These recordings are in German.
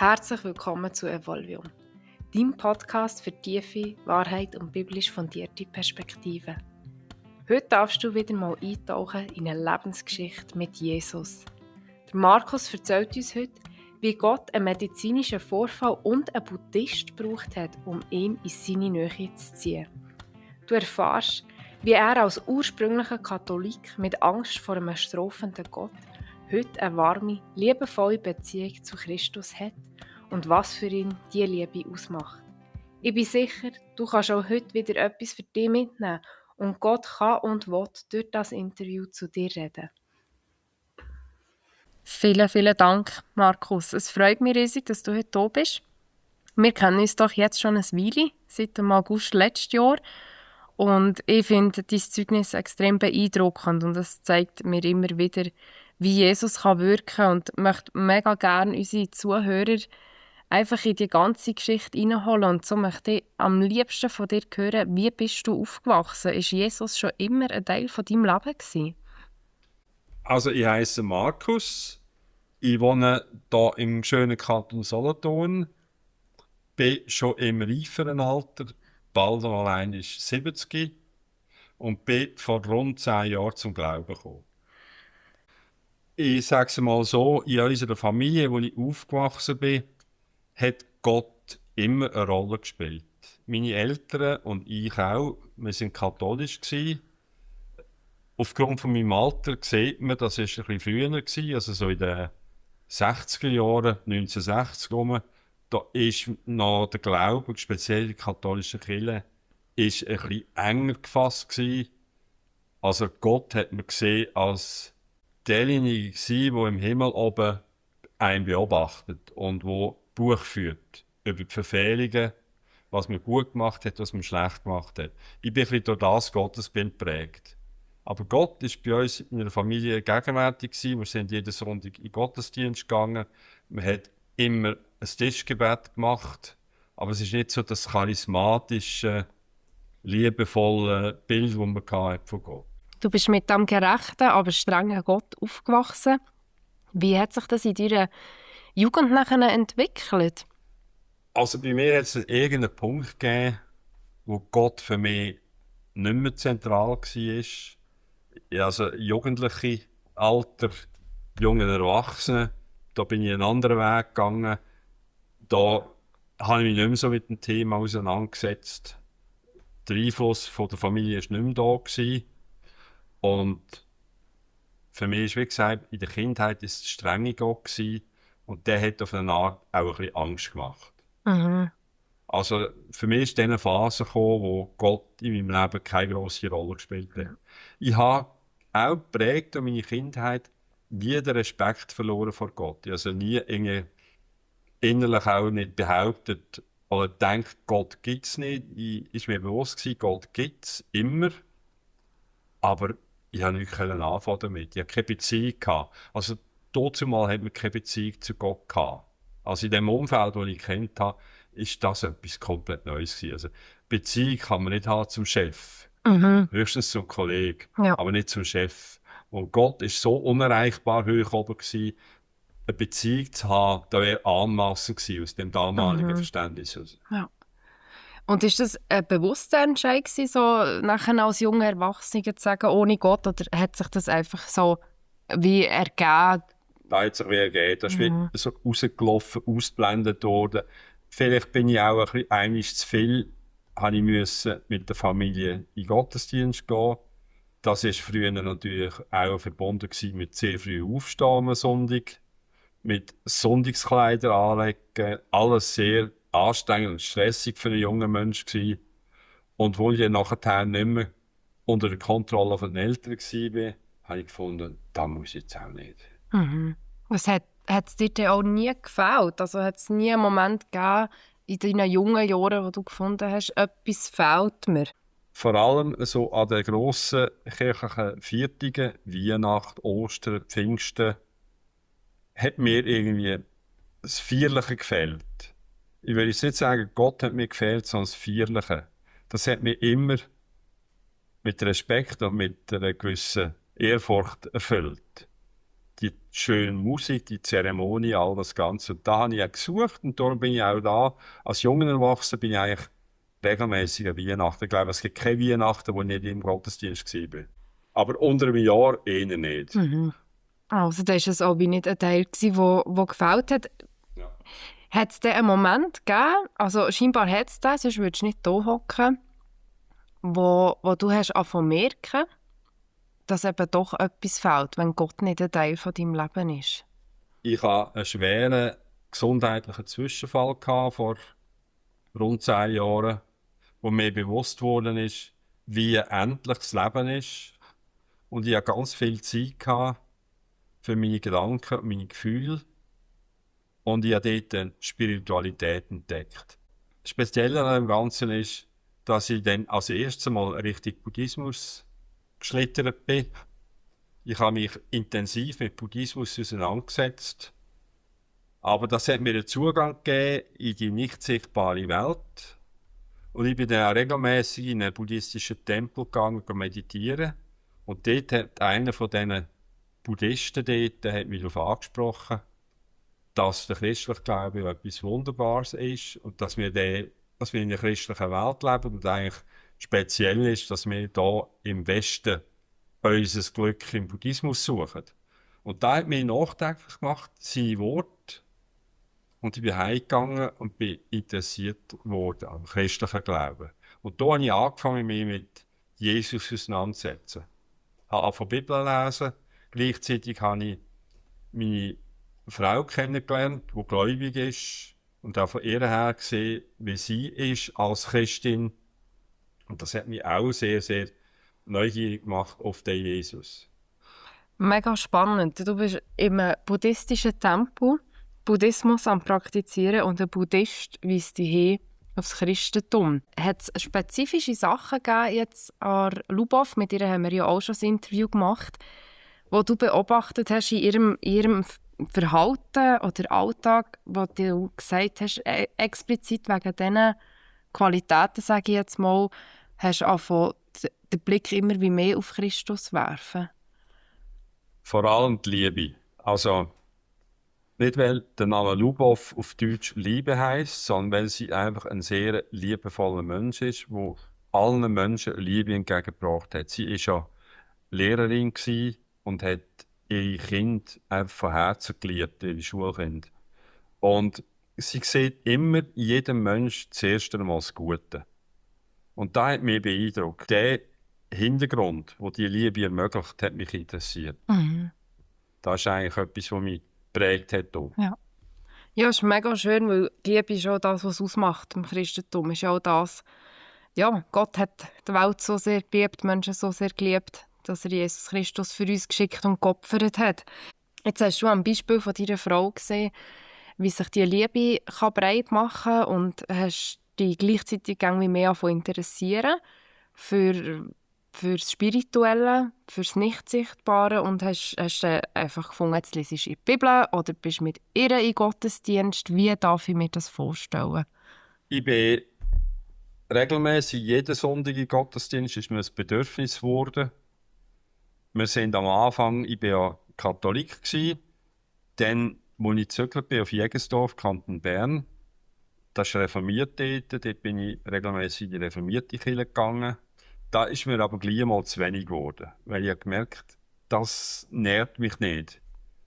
Herzlich willkommen zu Evolvium, deinem Podcast für tiefe Wahrheit und biblisch fundierte Perspektiven. Heute darfst du wieder mal eintauchen in eine Lebensgeschichte mit Jesus. Der Markus erzählt uns heute, wie Gott einen medizinischen Vorfall und einen Buddhist gebraucht hat, um ihn in seine Nähe zu ziehen. Du erfährst, wie er als ursprünglicher Katholik mit Angst vor einem strafenden Gott heute eine warme, liebevolle Beziehung zu Christus hat und was für ihn diese Liebe ausmacht. Ich bin sicher, du kannst auch heute wieder etwas für dich mitnehmen und Gott kann und will durch das Interview zu dir reden. Vielen Dank, Markus. Es freut mich riesig, dass du heute da bist. Wir kennen uns doch jetzt schon ein Weile, seit dem August letztes Jahr. Und ich finde dein Zeugnis extrem beeindruckend und es zeigt mir immer wieder, wie Jesus wirken kann und möchte mega gerne unsere Zuhörer einfach in die ganze Geschichte hineinholen. Und so möchte ich am liebsten von dir hören, wie bist du aufgewachsen? Ist Jesus schon immer ein Teil von deinem Leben gewesen? Also ich heiße Markus, ich wohne hier im schönen Kanton Solothurn, bin schon im reiferen Alter, bald allein ist 70 und bin vor rund 10 Jahren zum Glauben gekommen. Ich sage es mal so, in unserer Familie, wo ich aufgewachsen bin, hat Gott immer eine Rolle gespielt. Meine Eltern und ich auch, wir waren katholisch gewesen. Aufgrund von meinem Alter sieht man, das war ein bisschen früher gewesen, also so in den 60er Jahren, 1960 rum. Da ist noch der Glaube, speziell die katholische Kirche, ist ein bisschen enger gefasst gewesen. Also Gott hat man gesehen als derjenige gewesen, der im Himmel oben einen beobachtet und wo Buch führt über die Verfehlungen, was man gut gemacht hat, was man schlecht gemacht hat. Ich bin ein bisschen durch das Gottesbild geprägt. Aber Gott war bei uns in der Familie gegenwärtig gewesen. Wir sind jeden Sonntag in den Gottesdienst gegangen. Man hat immer ein Tischgebet gemacht. Aber es ist nicht so das charismatische, liebevolle Bild, das man von Gott. Du bist mit dem gerechten, aber strengen Gott aufgewachsen. Wie hat sich das in deiner Jugend nachher entwickelt? Also bei mir hat es irgendeinen Punkt gegeben, wo Gott für mich nicht mehr zentral war. Ja, also jugendliche Alter, junge Erwachsene, da bin ich einen anderen Weg gegangen. Da habe ich mich nicht mehr so mit dem Thema auseinandergesetzt. Der Einfluss von der Familie war nicht mehr da gewesen. Und für mich ist, wie gesagt, in der Kindheit ist es strenge Gott gewesen. Und der hat auf eine Art auch ein bisschen Angst gemacht. Mhm. Also für mich ist dann eine Phase gekommen, wo Gott in meinem Leben keine grosse Rolle gespielt hat. Ich habe auch geprägt durch meine Kindheit nie den Respekt verloren vor Gott. Ich habe also nie irgendwie innerlich auch nicht behauptet oder gedacht, Gott gibt es nicht. Ich war mir bewusst gewesen, Gott gibt es immer. Aber ich konnte nichts anfangen damit. Ich hatte keine Beziehung gehabt. Also dazumal hat man keine Beziehung zu Gott gehabt. Also in dem Umfeld, das ich kennt habe, ist das etwas komplett Neues gewesen. Also Beziehung kann man nicht haben zum Chef. Höchstens zum Kollegen, Ja. aber nicht zum Chef. Und Gott ist so unerreichbar hoch oben gewesen, eine Beziehung zu haben, da wäre anmassend gewesen aus dem damaligen Verständnis. Ja. Und ist das ein bewusster Entscheid gewesen, so nachher als junger Erwachsener zu sagen, ohne Gott, oder hat sich das einfach so wie ergeben? Da hat sich wie ergeben. Das ist wie so rausgelaufen, ausgeblendet worden. Vielleicht bin ich auch ein bisschen einmal zu viel, habe ich müssen mit der Familie in den Gottesdienst gehen. Das war früher natürlich auch verbunden mit sehr früh aufstehen am Sonntag, mit Sonntagskleider anlegen, alles sehr anstrengend und stressig für einen jungen Menschen gewesen. Und wo ich dann nachher nicht mehr unter der Kontrolle von den Eltern war, habe ich gefunden, das muss ich jetzt auch nicht. Was hat es dir denn auch nie gefällt? Also hat es nie einen Moment gegeben in deinen jungen Jahren, wo du gefunden hast, etwas fehlt mir? Vor allem so an den grossen kirchlichen Viertigen, Weihnachten, Ostern, Pfingsten, hat mir irgendwie das Feierliche gefehlt. Ich will jetzt nicht sagen, Gott hat mir gefehlt, sondern das Feierliche. Das hat mich immer mit Respekt und mit einer gewissen Ehrfurcht erfüllt. Die schöne Musik, die Zeremonie, all das Ganze. Und da habe ich auch gesucht und darum bin ich auch da. Als junger Erwachsener bin ich eigentlich regelmäßig an Weihnachten. Ich glaube, es gibt keine Weihnachten, wo ich nicht im Gottesdienst war. Aber unter einem Jahr eher nicht. Mhm. Also da war es auch wie nicht ein Teil, der gefällt hat. Ja. Hat es denn einen Moment gegeben, also scheinbar hat es den, sonst würdest du nicht hier hocken, wo du hast angefangen zu merken, dass eben doch etwas fehlt, wenn Gott nicht ein Teil von deinem Leben ist? Ich hatte einen schweren gesundheitlichen Zwischenfall vor rund 10 Jahren, wo mir bewusst worden ist, wie endlich das Leben ist. Und ich hatte ganz viel Zeit für meine Gedanken und meine Gefühle. Und ich habe dort die Spiritualität entdeckt. Das Spezielle an dem Ganzen ist, dass ich dann als erstes Mal Richtung Buddhismus geschlittert bin. Ich habe mich intensiv mit Buddhismus auseinandergesetzt. Aber das hat mir einen Zugang gegeben in die nicht sichtbare Welt. Und ich bin dann auch regelmäßig in einen buddhistischen Tempel gegangen, um meditieren. Und dort hat einer von diesen Buddhisten hat mich darauf angesprochen, dass der christliche Glaube etwas Wunderbares ist und dass wir in einer christlichen Welt leben und eigentlich speziell ist, dass wir hier im Westen unser Glück im Buddhismus suchen. Und da hat mich nachdenklich gemacht, seine Worte. Und ich bin heimgegangen und bin interessiert worden am christlichen Glauben. Und da habe ich angefangen, mich mit Jesus auseinanderzusetzen. Ich habe angefangen, die Bibel zu lesen. Gleichzeitig habe ich meine Frau kennengelernt, die gläubig ist. Und auch von ihr her gesehen, wie sie ist als Christin. Und das hat mich auch sehr, sehr neugierig gemacht auf den Jesus. Mega spannend. Du bist im buddhistischen Tempel Buddhismus am Praktizieren und ein Buddhist weist dich hin aufs Christentum. Hat es spezifische Sachen gegeben jetzt an Lubov, mit ihr haben wir ja auch schon ein Interview gemacht, wo du beobachtet hast in ihrem Verhalten oder Alltag, wo du gesagt hast, explizit wegen diesen Qualitäten, sage ich jetzt mal, hast du angefangen, den Blick immer wie mehr auf Christus zu werfen? Vor allem die Liebe. Also, nicht, weil der Name Lubov auf Deutsch Liebe heisst, sondern weil sie einfach ein sehr liebevoller Mensch ist, der allen Menschen Liebe entgegengebracht hat. Sie war ja Lehrerin und hat ihre Kinder einfach von Herzen geliebt, ihre Schulkinder. Und sie sieht immer in jedem Menschen zuerst einmal das Gute. Und da hat mich beeindruckt. Der Hintergrund, der die Liebe ermöglicht, hat mich interessiert. Mhm. Das ist eigentlich etwas, was mich geprägt hat. Ja. Ja, es ist mega schön, weil die Liebe ist auch das, was es ausmacht im Christentum. Ist auch das, ja, Gott hat die Welt so sehr geliebt, die Menschen so sehr geliebt, dass er Jesus Christus für uns geschickt und geopfert hat. Jetzt hast du am Beispiel von deiner Frau gesehen, wie sich die Liebe kann breit machen kann und hast dich gleichzeitig irgendwie mehr davon interessieren für das Spirituelle, für das Nicht-Sichtbare und hast einfach gefunden, jetzt liest du in die Bibel oder bist mit ihr in Gottesdienst. Wie darf ich mir das vorstellen? Ich bin regelmäßig jeden Sonntag in Gottesdienst, ist mir ein Bedürfnis geworden. Wir sind am Anfang, ich war ja Katholik gewesen, dann, als ich gezögert bin auf Jägersdorf, Kanton Bern, das ist reformiert dort bin ich regelmäßig in die reformierte Kirche gegangen. Da ist mir aber gleich mal zu wenig geworden, weil ich habe gemerkt, das nährt mich nicht.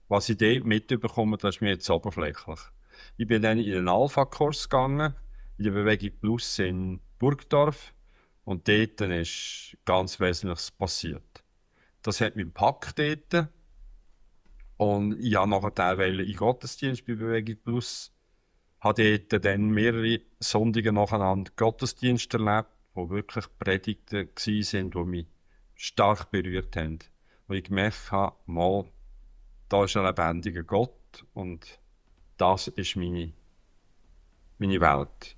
Was ich dort mitbekomme, das ist mir jetzt oberflächlich. Ich bin dann in einen Alpha-Kurs gegangen, in der Bewegung Plus in Burgdorf. Und dort ist ganz Wesentliches passiert. Das hat mich gepackt dort. Und ich habe nachher in den Gottesdienst bei Bewegung Plus. Habe dort dann mehrere Sonntage nacheinander Gottesdienst erlebt, wo wirklich Predigten waren, die mich stark berührt haben. Wo ich gemerkt habe, mal, da ist ein lebendiger Gott und das ist meine Welt.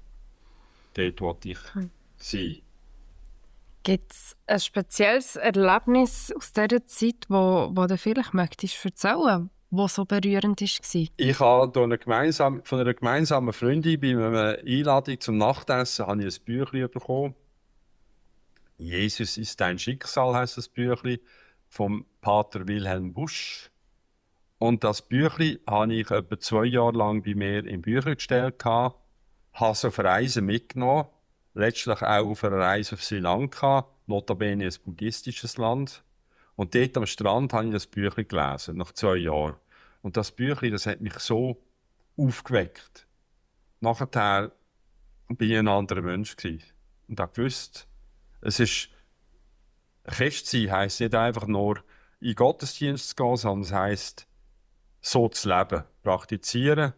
Dort wollte ich sein. Gibt es ein spezielles Erlebnis aus dieser Zeit, wo du vielleicht möchtest erzählen, das so berührend war? Ich habe von einer gemeinsamen Freundin bei einer Einladung zum Nachtessen habe ich ein Büchlein bekommen. «Jesus ist dein Schicksal» heisst das Büchlein, vom Pater Wilhelm Busch. Und das Büchlein habe ich etwa 2 Jahre lang bei mir im Büchergestell gehabt, habe es auf Reisen mitgenommen, letztlich auch auf einer Reise auf Sri Lanka, notabene ein buddhistisches Land. Und dort am Strand habe ich das Büchlein gelesen, nach 2 Jahren. Und das Büchlein, das hat mich so aufgeweckt. Nachher bin ich ein anderer Mensch gewesen. Und habe gewusst, es ist, Christ sein heisst nicht einfach nur in den Gottesdienst zu gehen, sondern es heisst, so zu leben, praktizieren,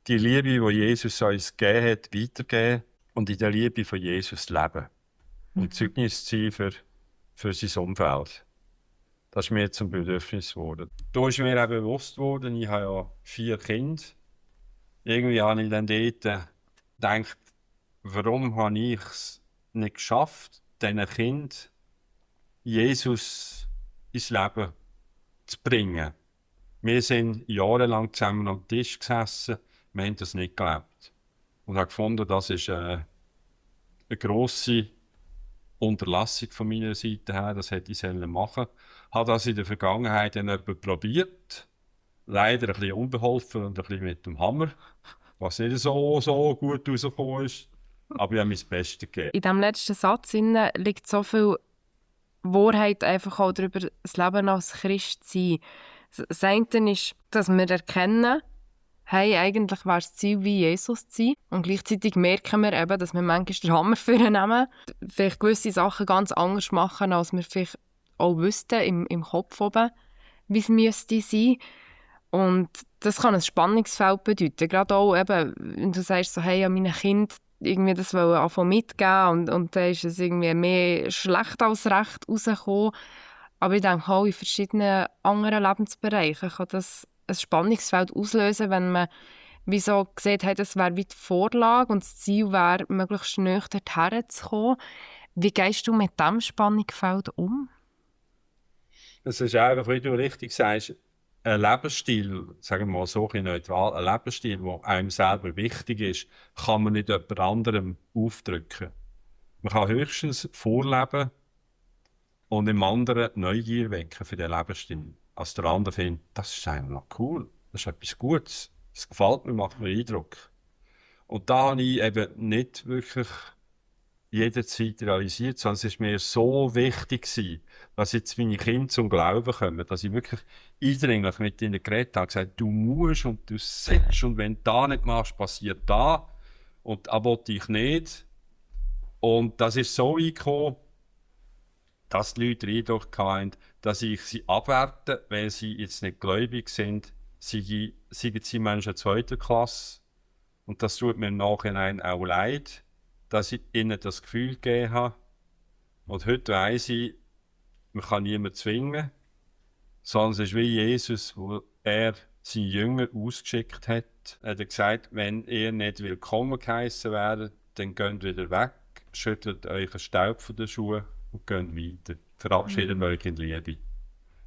die Liebe, die Jesus uns gegeben hat, weitergeben und in der Liebe von Jesus leben. Und Zeugnis zu sein für sein Umfeld. Das ist mir zum Bedürfnis geworden. Da ist mir auch bewusst worden, ich habe ja 4 Kinder. Irgendwie habe ich dann dort gedacht, warum habe ich es nicht geschafft, diesen Kindern Jesus ins Leben zu bringen. Wir sind jahrelang zusammen am Tisch gesessen, wir haben das nicht gelebt. Und habe gefunden, das ist eine grosse Unterlassung von meiner Seite her, das hätte ich machen sollen. Habe das in der Vergangenheit dann etwas probiert, leider ein bisschen unbeholfen und ein bisschen mit dem Hammer, was nicht so gut rausgekommen ist, aber ich habe mein Bestes gegeben. In diesem letzten Satz liegt so viel Wahrheit einfach auch darüber, das Leben als Christ zu sein. Das eine ist, dass wir erkennen, hey, eigentlich wäre das Ziel, wie Jesus zu sein. Und gleichzeitig merken wir eben, dass wir manchmal den Hammer vornehmen, vielleicht gewisse Sachen ganz anders machen, als wir vielleicht auch wüssten im Kopf oben, wie es müsste sein. Und das kann ein Spannungsfeld bedeuten. Gerade auch eben, wenn du sagst, so, hey, an meine Kinder irgendwie das anfangen mitgeben und dann ist es irgendwie mehr schlecht als recht rausgekommen. Aber ich denke auch, in verschiedenen anderen Lebensbereichen kann das ein Spannungsfeld auslösen, wenn man wie so sieht, hey, das wäre wie die Vorlage und das Ziel wäre, möglichst nahe dorthin zu kommen. Wie gehst du mit diesem Spannungsfeld um? Es ist einfach, wie du richtig sagst, ein Lebensstil, sagen wir mal so ein bisschen neutral, ein Lebensstil, der einem selber wichtig ist, kann man nicht jemand anderem aufdrücken. Man kann höchstens vorleben und im anderen Neugier wecken für den Lebensstil. Als der andere findet, das ist eigentlich noch cool, das ist etwas Gutes, das gefällt mir, macht mir Eindruck. Und da habe ich eben nicht wirklich jederzeit realisiert, sondern es war mir so wichtig gewesen, dass jetzt meine Kinder zum Glauben kommen, dass ich wirklich eindringlich mit ihnen geredet habe, gesagt, du musst und du sollst und wenn du das nicht machst, passiert das und das wollte ich nicht. Und das ist so eingekommen, dass die Leute den Eindruck hatten, dass ich sie abwerte, weil sie jetzt nicht gläubig sind, seien sie Menschen zweiter Klasse. Und das tut mir im Nachhinein auch leid, dass ich ihnen das Gefühl gegeben habe. Und heute weiss ich, man kann niemanden zwingen, sondern es ist wie Jesus, wo er seine Jünger ausgeschickt hat. Er hat gesagt, wenn ihr nicht willkommen geheissen werdet, dann geht wieder weg, schüttelt euch einen Staub von den Schuhen und geht weiter. Verabschiedet euch in Liebe.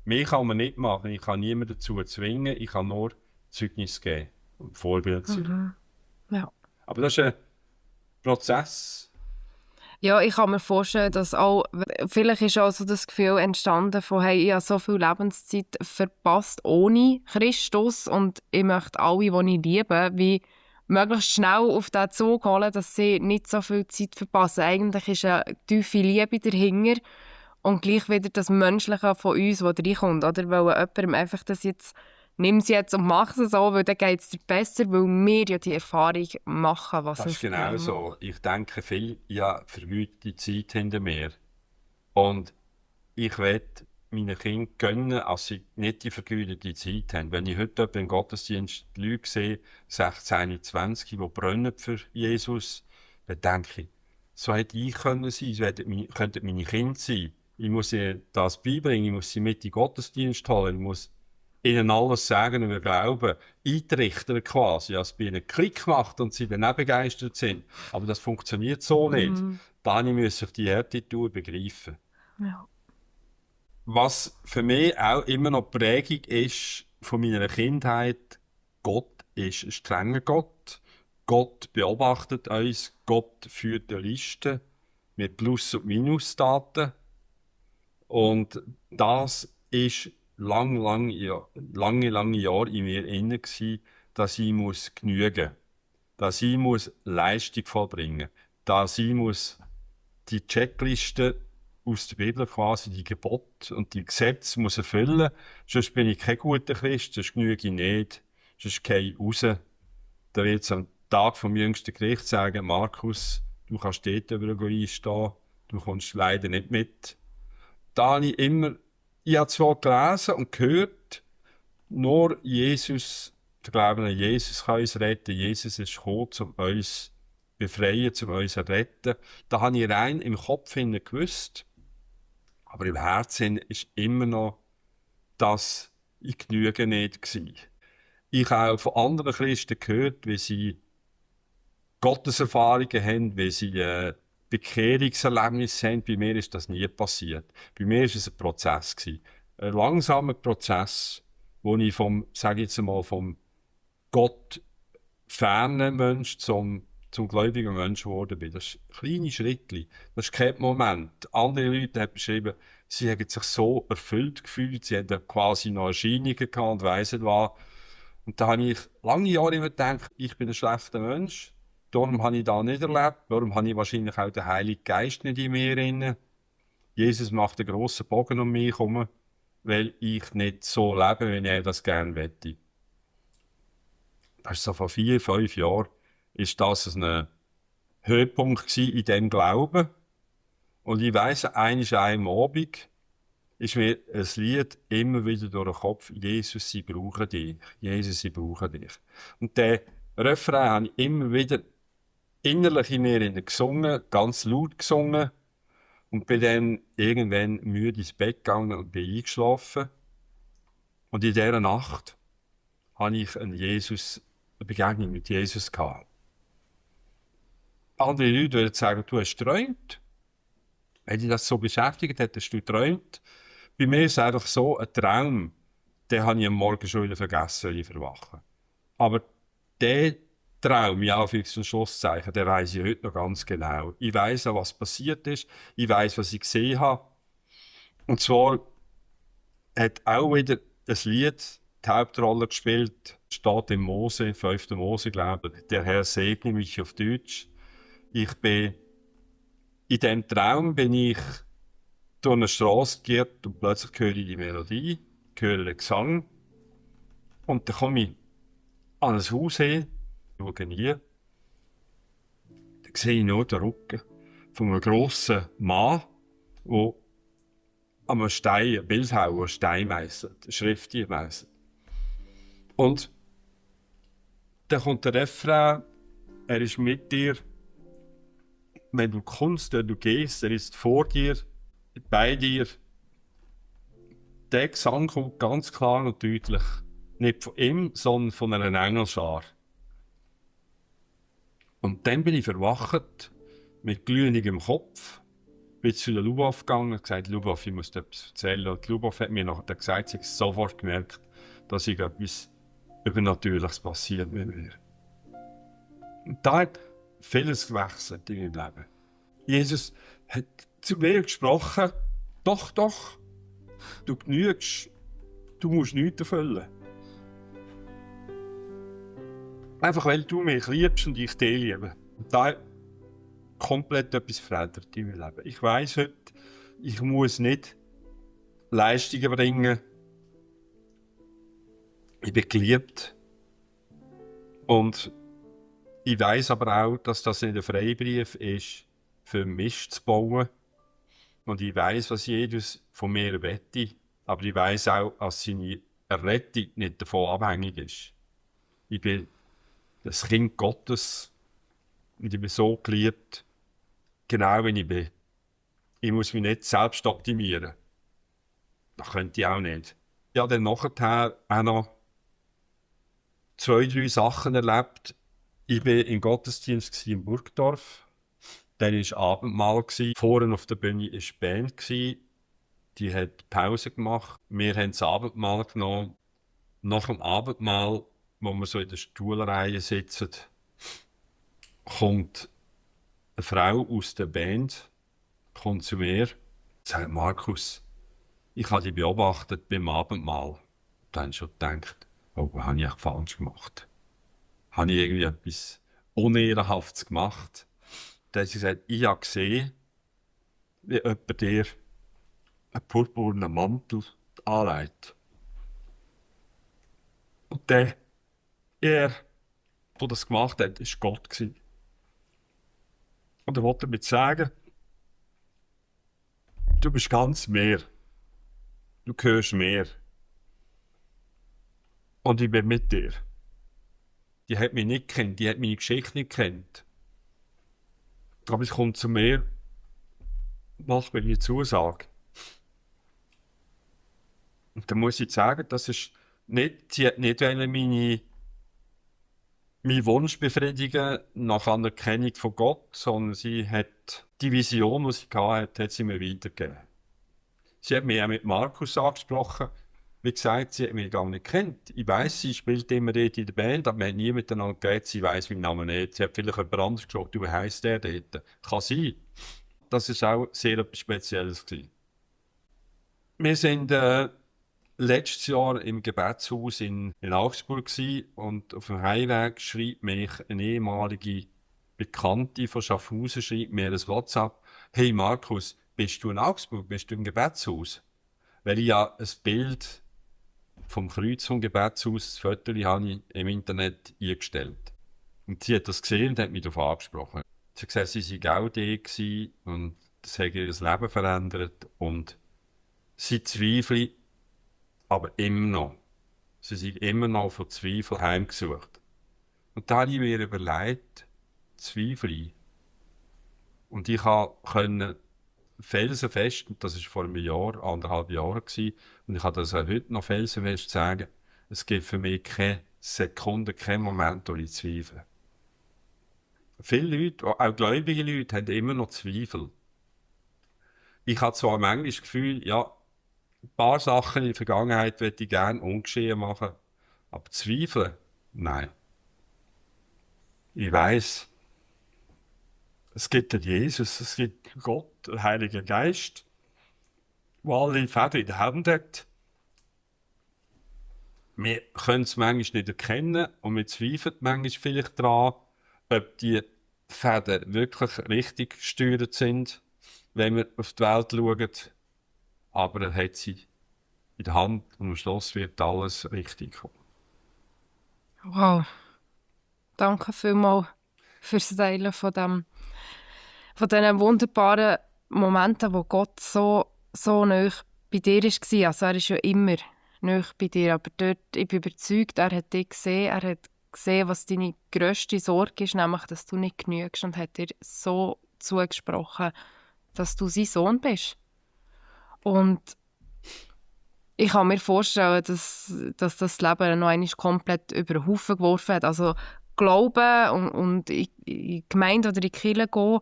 Mehr kann man nicht machen, ich kann niemanden dazu zwingen, ich kann nur Zeugnis geben und Vorbild sein. Ja. Aber das ist ein Prozess. Ja, ich kann mir vorstellen, dass auch, vielleicht ist auch so das Gefühl entstanden von, hey, ich habe so viel Lebenszeit verpasst ohne Christus und ich möchte alle, die ich liebe, wie möglichst schnell auf den Zug holen, dass sie nicht so viel Zeit verpassen. Eigentlich ist eine tiefe Liebe dahinter und gleich wieder das Menschliche von uns, das reinkommt. Oder weil jemandem einfach das jetzt, nimm es jetzt und mach es so, weil dann geht es dir besser, weil wir ja die Erfahrung machen, was Das es ist genau braucht. so. Ich denke viel, ja, vergütete Zeit hinter mir. Und ich will meinen Kindern gönnen, dass sie nicht die vergütete Zeit haben. Wenn ich heute im Gottesdienst Leute sehe, 16, 20, die brennen für Jesus, dann denke ich, so hätte ich können sein, so könnten meine Kinder sein. Ich muss ihnen das beibringen, ich muss sie mit in den Gottesdienst holen, ich muss ihnen alles sagen über Glauben, eintrichtern quasi, dass es bei ihnen einen Klick macht und sie dann auch begeistert sind. Aber das funktioniert so nicht. Da muss ich die Härte begreifen. Ja. Was für mich auch immer noch Prägung ist von meiner Kindheit, Gott ist ein strenger Gott. Gott beobachtet uns, Gott führt eine Liste mit Plus- und Minusdaten. Und das ist lange Jahre in mir inne gsi, dass ich muss genügen, dass ich muss Leistung vollbringen, dass ich muss die Checkliste aus der Bibel quasi, die Gebote und die Gesetze muss erfüllen, sonst bin ich kein guter Christ, sonst genüge ich nicht, sonst gehe ich raus. Da wird es am Tag vom jüngsten Gericht sagen, Markus, du kannst dort über einstehen, du kommst leider nicht mit. Da habe ich habe zwar gelesen und gehört, nur Jesus, der Glaube an Jesus kann uns retten. Jesus ist gekommen, um uns zu befreien, um uns zu retten. Da habe ich rein im Kopf gewusst, aber im Herzen ist immer noch, dass ich genüge nicht war. Ich habe auch von anderen Christen gehört, wie sie Gotteserfahrungen haben, wie sie Bekehrungserlebnisse haben. Bei mir ist das nie passiert. Bei mir war es ein Prozess gewesen. Ein langsamer Prozess, wo ich sage ich jetzt mal, vom Gott fernen Mensch zum gläubigen Mensch geworden bin. Das ist kleine Schritte. Das ist kein Moment. Andere Leute haben beschrieben, sie haben sich so erfüllt gefühlt, sie hatten quasi noch Erscheinungen gehabt und weiss nicht was. Und da habe ich lange Jahre immer gedacht, ich bin ein schlechter Mensch. Darum habe ich das nicht erlebt. Darum habe ich wahrscheinlich auch den Heiligen Geist nicht in mir drin. Jesus macht einen grossen Bogen um mich herum, weil ich nicht so lebe, wie er das gerne möchte. Das ist so vor 4, 5 Jahren, ist das ein Höhepunkt gewesen in diesem Glauben. Und ich weiss, einem Abend ist mir ein Lied immer wieder durch den Kopf, Jesus, sie brauchen dich. Jesus, sie brauchen dich. Und den Refrain habe ich immer wieder innerlich in mir gesungen, ganz laut gesungen. Und bin dann irgendwann müde ins Bett gegangen und bin eingeschlafen. Und in dieser Nacht habe ich eine Begegnung mit Jesus gehabt. Andere Leute würden sagen, du hast geträumt. Wenn dich das so beschäftigt hat, hast du geträumt. Bei mir ist es einfach so, ein Traum, den habe ich am Morgen schon wieder vergessen, wenn ich verwache. Aber der Traum, ja, auf ein Schlusszeichen, den weiss ich heute noch ganz genau. Ich weiss auch, was passiert ist. Ich weiss, was ich gesehen habe. Und zwar hat auch wieder das Lied die Hauptrolle gespielt. Steht im Mose, 5. Mose, glaube ich. Der Herr segne mich auf Deutsch. In diesem Traum bin ich durch eine Straße geirrt und plötzlich höre ich die Melodie, höre den Gesang. Und dann komme ich an ein Haus hin, schaue hier. Dann sehe ich nur den Rücken von einem grossen Mann, der an einem Stein, ein Bildhauer, einen Stein meisselt, eine Schrift hier meisselt. Und dann kommt der Refrain, er ist mit dir. Wenn du kommst, wenn du gehst, er ist vor dir, bei dir. Der Gesang kommt ganz klar und deutlich. Nicht von ihm, sondern von einer Engelschar. Und dann bin ich verwacht, mit glühendem Kopf, bin zu der Lubov gegangen und gesagt, Lubov, ich muss dir etwas erzählen. Und die Lubov hat mir nachher gesagt, sie hat sofort gemerkt, dass etwas Übernatürliches passiert mit mir. Und da hat vieles gewechselt in meinem Leben. Jesus hat zu mir gesprochen, doch, du genügst, du musst nichts erfüllen. Einfach weil du mich liebst und ich dich liebe. Und da hat komplett etwas verändert in meinem Leben. Ich weiss heute, ich muss nicht Leistungen bringen. Ich bin geliebt. Und ich weiss aber auch, dass das nicht ein Freibrief ist, für Mist zu bauen. Und ich weiss, was Jesus von mir wette. Aber ich weiss auch, dass seine Errettung nicht davon abhängig ist. Ich bin das Kind Gottes und ich bin so geliebt, genau wie ich bin. Ich muss mich nicht selbst optimieren. Das könnte ich auch nicht. Ich habe dann nachher auch noch 2, 3 Sachen erlebt. Ich war im Gottesdienst in Burgdorf. Dann war Abendmahl. Vorne auf der Bühne war die Band. Die hat Pause gemacht. Wir haben das Abendmahl genommen. Nach dem Abendmahl, wo wir so in der Stuhlreihe sitzen, kommt eine Frau aus der Band kommt zu mir und sagt, Markus, Ich habe die beobachtet beim Abendmahl. Da habe ich schon gedacht, oh, was habe ich eigentlich falsch gemacht? Habe ich irgendwie etwas Unehrenhaftes gemacht? Da hat sie gesagt, ich habe gesehen, wie jemand dir einen purpurnen Mantel anlegt. Und der das gemacht hat, war Gott gewesen. Und er wollte damit sagen, du bist ganz mehr. Du gehörst mehr. Und ich bin mit dir. Die hat mich nicht gekannt, die hat meine Geschichte nicht gekannt. Aber sie kommt zu mir, macht mir die Zusage. Und dann muss ich sagen, das ist nicht, sie hat nicht meinen Wunsch befriedigen nach Anerkennung von Gott, sondern sie hat die Vision, die sie hatte, hat sie mir weitergegeben. Sie hat mich auch mit Markus angesprochen. Wie gesagt, sie hat mich gar nicht gekannt. Ich weiss, sie spielt immer dort in der Band, aber wir haben nie miteinander geredet. Sie weiss meinen Namen nicht. Sie hat vielleicht jemand anderes gefragt, wie heisst der dort? Kann sein. Das war auch sehr etwas Spezielles gewesen. Wir sind letztes Jahr im Gebetshaus in Augsburg gewesen, und auf dem Heimweg schreibt mich eine ehemalige Bekannte von Schaffhausen, schreibt mir ein WhatsApp: Hey Markus, bist du in Augsburg? Bist du im Gebetshaus? Weil ich ja ein Bild vom Kreuz vom Gebetshaus, das Foto, habe ich im Internet eingestellt. Und sie hat das gesehen und hat mich darauf angesprochen. Sie hat gesagt, sie war auch da gewesen und das hat ihr Leben verändert und sie zweifelt, aber immer noch. Sie sind immer noch von Zweifel heimgesucht. Und da habe ich mir überlegt, Zweifel. Und ich konnte felsenfest, und das war vor einem Jahr, 1,5 Jahren, und ich kann das auch heute noch felsenfest sagen, es gibt für mich keine Sekunde, keinen Moment, wo ich zweifle. Viele Leute, auch gläubige Leute, haben immer noch Zweifel. Ich habe zwar manchmal das Gefühl, ja, ein paar Sachen in der Vergangenheit würde ich gerne ungeschehen machen, aber zweifeln? Nein. Ich weiss, es gibt den Jesus, es gibt Gott, den Heiligen Geist, der alle Fäden in der Hand hat. Wir können es manchmal nicht erkennen und wir zweifeln manchmal vielleicht daran, ob die Fäden wirklich richtig gesteuert sind, wenn wir auf die Welt schauen. Aber er hat sie in der Hand und am Schluss wird alles richtig kommen. Wow. Danke vielmals fürs Teilen von diesen wunderbaren Momenten, wo Gott so nah bei dir war. Also er ist ja immer nah bei dir, aber dort, ich bin überzeugt, er hat dich gesehen, er hat gesehen, was deine grösste Sorge ist, nämlich, dass du nicht genügst, und hat dir so zugesprochen, dass du sein Sohn bist. Und ich kann mir vorstellen, dass das Leben noch einmal komplett über den Haufen geworfen hat. Also Glauben und in die Gemeinde oder in die Kirche gehen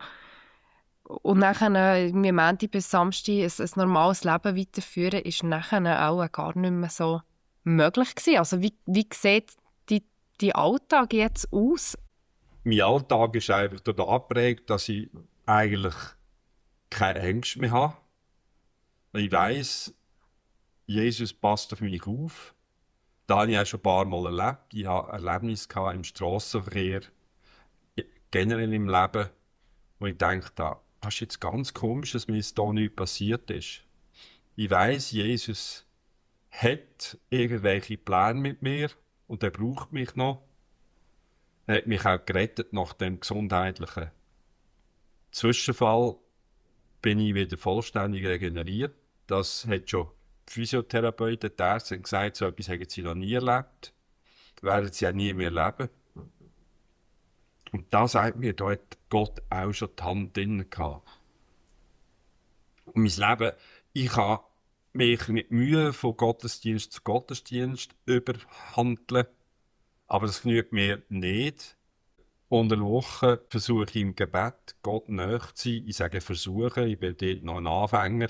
und nachher irgendwie Montag bis Samstag ein normales Leben weiterführen, ist nachher auch gar nicht mehr so möglich gewesen. Also wie sieht dein Alltag jetzt aus? Mein Alltag ist einfach dadurch geprägt, dass ich eigentlich keine Ängste mehr habe. Ich weiss, Jesus passt auf mich auf. Das habe ich auch schon ein paar Mal erlebt. Ich hatte Erlebnisse im Strassenverkehr, generell im Leben, wo ich dachte, das ist jetzt ganz komisch, dass mir jetzt hier nichts passiert ist. Ich weiss, Jesus hat irgendwelche Pläne mit mir und er braucht mich noch. Er hat mich auch gerettet nach dem gesundheitlichen Zwischenfall. Bin ich wieder vollständig regeneriert. Das hat schon die Physiotherapeuten, die Ärzte gesagt, so etwas haben sie noch nie erlebt. Das werden sie auch nie mehr erleben. Und da sagt mir, da hat Gott auch schon die Hand drin gehabt. Und mein Leben, ich kann mich mit Mühe von Gottesdienst zu Gottesdienst überhandeln, aber das genügt mir nicht. Unter der Woche versuche ich im Gebet Gott nahe zu sein. Ich sage versuchen, ich bin dort noch ein Anfänger.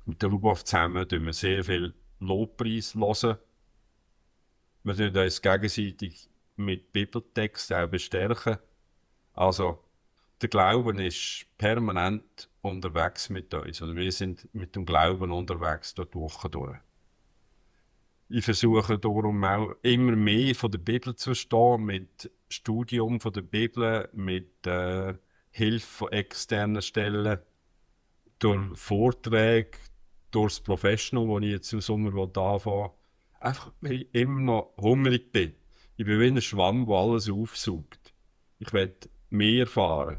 Mit der Rudolf zusammen hören wir sehr viel Lobpreis. Wir hören uns gegenseitig mit Bibeltexten auch bestärken. Also, der Glauben ist permanent unterwegs mit uns. Oder wir sind mit dem Glauben unterwegs durch die Woche durch. Ich versuche darum auch immer mehr von der Bibel zu verstehen, mit Studium von der Bibel, mit Hilfe von externen Stellen, durch Vorträge, durch das Professional, das ich jetzt im Sommer anfangen will. Einfach, weil ich immer noch hungrig bin. Ich bin wie ein Schwamm, der alles aufsaugt. Ich will mehr erfahren.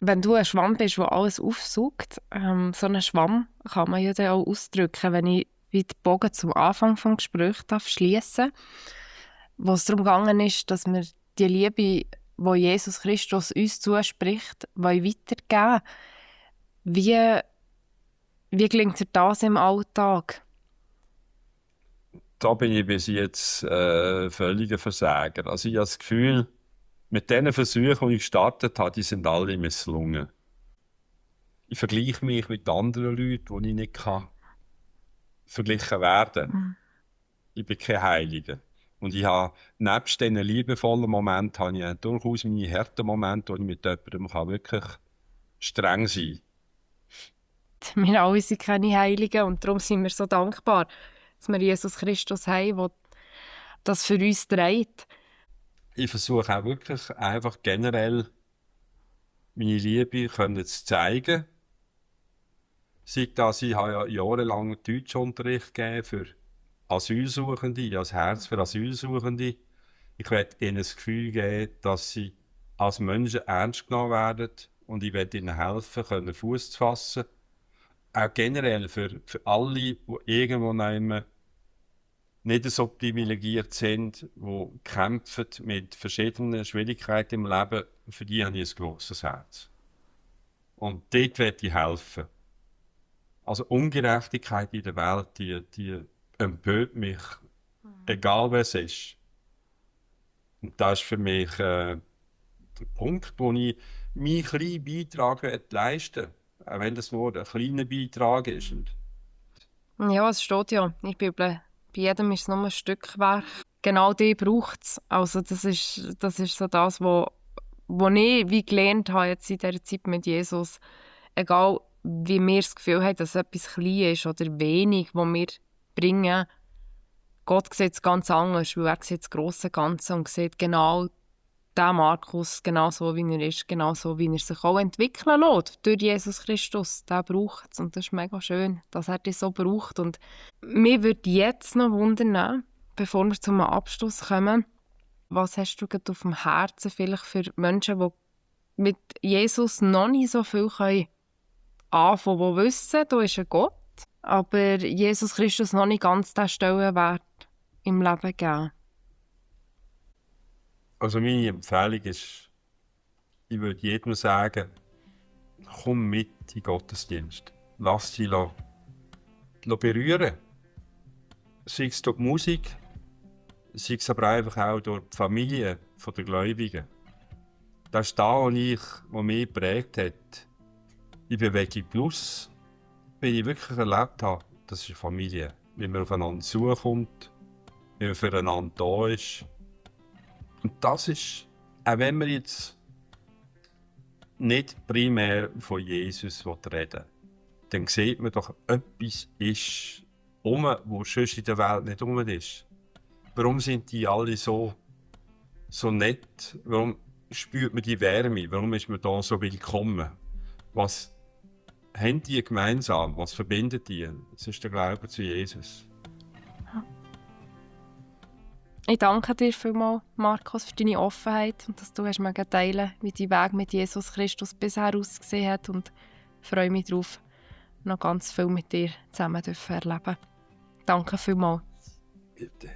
Wenn du ein Schwamm bist, der alles aufsaugt, so einen Schwamm kann man ja dann auch ausdrücken, wenn ich wie den Bogen zum Anfang des Gesprächs schliessen darf, wo es darum gegangen ist, dass wir die Liebe, die Jesus Christus uns zuspricht, weitergeben. Wie gelingt dir das im Alltag? Da bin ich bis jetzt völliger Versager. Also ich habe das Gefühl, mit diesen Versuchen, die ich gestartet habe, die sind alle misslungen. Ich vergleiche mich mit anderen Leuten, die ich nicht verglichen werden kann. Ich bin kein Heiliger. Und ich habe, nebst diesen liebevollen Momenten, habe ich durchaus meine harten Momente, wo ich mit jemandem wirklich streng sein kann. Wir alle sind keine Heiligen und darum sind wir so dankbar, dass wir Jesus Christus haben, der das für uns trägt. Ich versuche auch wirklich einfach generell meine Liebe zu zeigen. Sei das, ich habe ja jahrelang Deutschunterricht gegeben für Asylsuchende, ich habe das Herz für Asylsuchende. Ich werde ihnen das Gefühl geben, dass sie als Menschen ernst genommen werden und ich werde ihnen helfen, Fuß zu fassen. Auch generell für alle, die irgendwo nicht so privilegiert sind, die kämpfen mit verschiedenen Schwierigkeiten im Leben, für die habe ich ein grosses Herz. Und dort werde ich helfen. Also Ungerechtigkeit in der Welt, die empört mich, egal wer es ist. Und das ist für mich der Punkt, wo ich meinen kleinen Beitrag leisten will, auch wenn das nur ein kleiner Beitrag ist. Ja, es steht ja in der Bibel, bei jedem ist es nur ein Stückwerk. Genau die braucht es. Also das ist so das, was ich wie gelernt habe jetzt in dieser Zeit mit Jesus. Egal, wie wir das Gefühl haben, dass etwas klein ist oder wenig, was wir bringen, Gott sieht es ganz anders, weil er sieht das grosse Ganze und sieht genau den Markus, genau so, wie er ist, genau so, wie er sich auch entwickeln lässt durch Jesus Christus. Der braucht es und das ist mega schön, dass er das so braucht. Und mich würde jetzt noch wundern, bevor wir zum Abschluss kommen, was hast du gerade auf dem Herzen vielleicht für Menschen, die mit Jesus noch nicht so viel anfangen können, die wissen, da ist ein Gott, aber Jesus Christus noch nicht ganz den Stellenwert im Leben geben? Also meine Empfehlung ist, ich würde jedem sagen, komm mit in den Gottesdienst. Lass dich berühren. Sei es durch die Musik, sei es aber einfach auch durch die Familie der Gläubigen. Das ist das, was mich geprägt hat. In Bewegung Plus, wenn ich wirklich erlebt habe, das ist eine Familie. Wie man aufeinander zukommt, wie man füreinander da ist. Und das ist, auch wenn man jetzt nicht primär von Jesus reden will, dann sieht man doch, etwas ist wo sonst in der Welt nicht rum ist. Warum sind die alle so nett? Warum spürt man die Wärme? Warum ist man da so willkommen? Was haben die gemeinsam? Was verbindet die? Das ist der Glaube zu Jesus. Ich danke dir vielmals, Markus, für deine Offenheit und dass du hast mir teilen, wie dein Weg mit Jesus Christus bisher ausgesehen hat, und freue mich darauf, noch ganz viel mit dir zusammen erleben. Danke vielmals. Bitte.